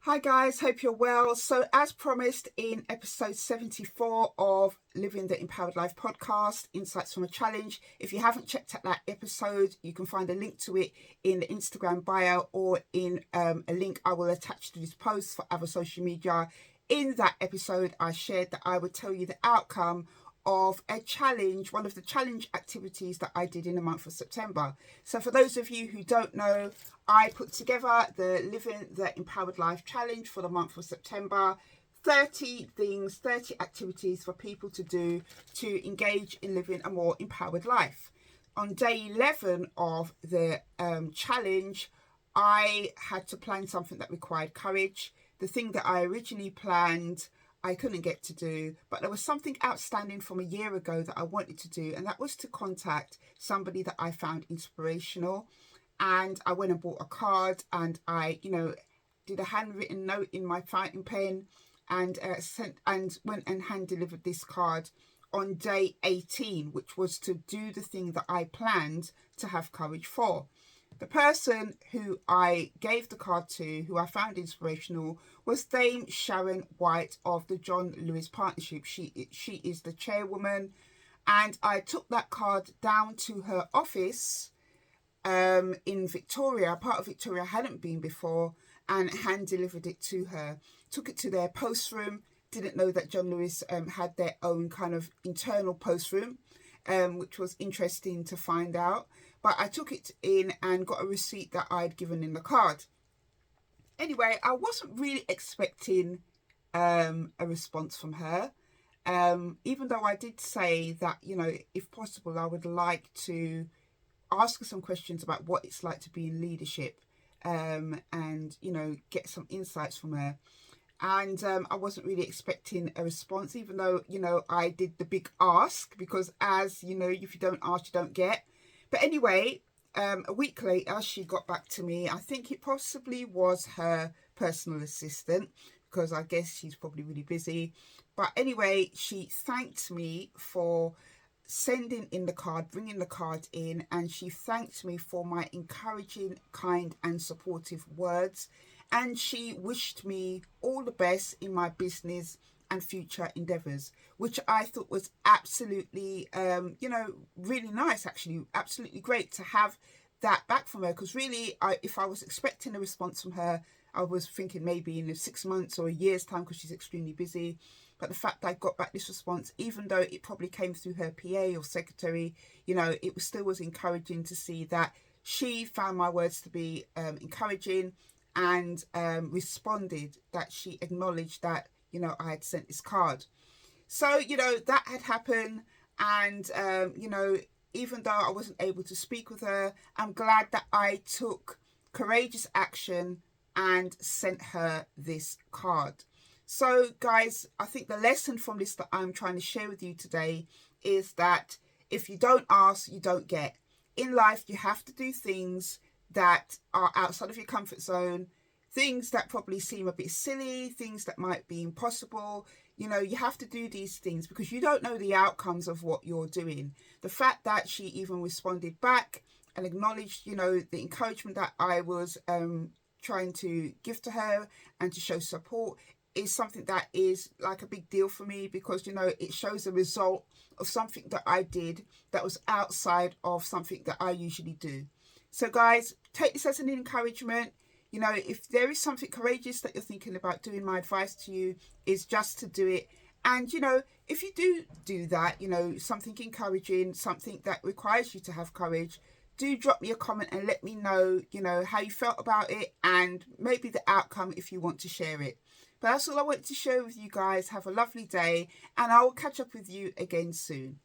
Hi guys, hope you're well. So as promised in episode 74 of Living the Empowered Life podcast, Insights from a Challenge, if you haven't checked out that episode, you can find a link to it in the Instagram bio or in a link I will attach to this post for other social media. In that episode, I shared that I would tell you the outcome of a challenge, one of the challenge activities that I did in the month of September. So for those of you who don't know, I put together the Living the Empowered Life challenge for the month of September. 30 things, 30 activities for people to do to engage in living a more empowered life. On day 11 of the challenge, I had to plan something that required courage. The thing that I originally planned, I couldn't get to do, but there was something outstanding from a year ago that I wanted to do, and that was to contact somebody that I found inspirational. And I went and bought a card, and I, did a handwritten note in my fountain pen, and went and hand delivered this card on day 18, which was to do the thing that I planned to have courage for. The person who I gave the card to, who I found inspirational, was Dame Sharon White of the John Lewis Partnership. She is the chairwoman, and I took that card down to her office in Victoria, part of Victoria I hadn't been before, and hand delivered it to her. Took it to their post room. Didn't know that John Lewis had their own kind of internal post room, which was interesting to find out. But I took it in and got a receipt that I'd given in the card. Anyway, I wasn't really expecting a response from her. Even though I did say that, if possible, I would like to ask her some questions about what it's like to be in leadership, and get some insights from her. And I wasn't really expecting a response, even though I did the big ask, because as if you don't ask, you don't get. But anyway, a week later she got back to me. I think it possibly was her personal assistant, because I guess she's probably really busy. But anyway, she thanked me for sending in the card, bringing the card in, and she thanked me for my encouraging, kind and supportive words, and she wished me all the best in my business and future endeavors, which I thought was absolutely really nice, actually absolutely great to have that back from her, because really if I was expecting a response from her, I was thinking maybe in 6 months or a year's time, because she's extremely busy. But the fact that I got back this response, even though it probably came through her PA or secretary, it still was encouraging to see that she found my words to be encouraging, and responded that she acknowledged that, I had sent this card. So, that had happened. And, even though I wasn't able to speak with her, I'm glad that I took courageous action and sent her this card. So guys, I think the lesson from this that I'm trying to share with you today is that if you don't ask, you don't get. In life, you have to do things that are outside of your comfort zone, things that probably seem a bit silly, things that might be impossible. You have to do these things because you don't know the outcomes of what you're doing. The fact that she even responded back and acknowledged, the encouragement that I was trying to give to her and to show support is something that is like a big deal for me, because it shows the result of something that I did that was outside of something that I usually do. So guys, take this as an encouragement. If there is something courageous that you're thinking about doing, my advice to you is just to do it. And if you do that, something encouraging, something that requires you to have courage, do drop me a comment and let me know, how you felt about it, and maybe the outcome if you want to share it. But that's all I wanted to share with you guys. Have a lovely day, and I will catch up with you again soon.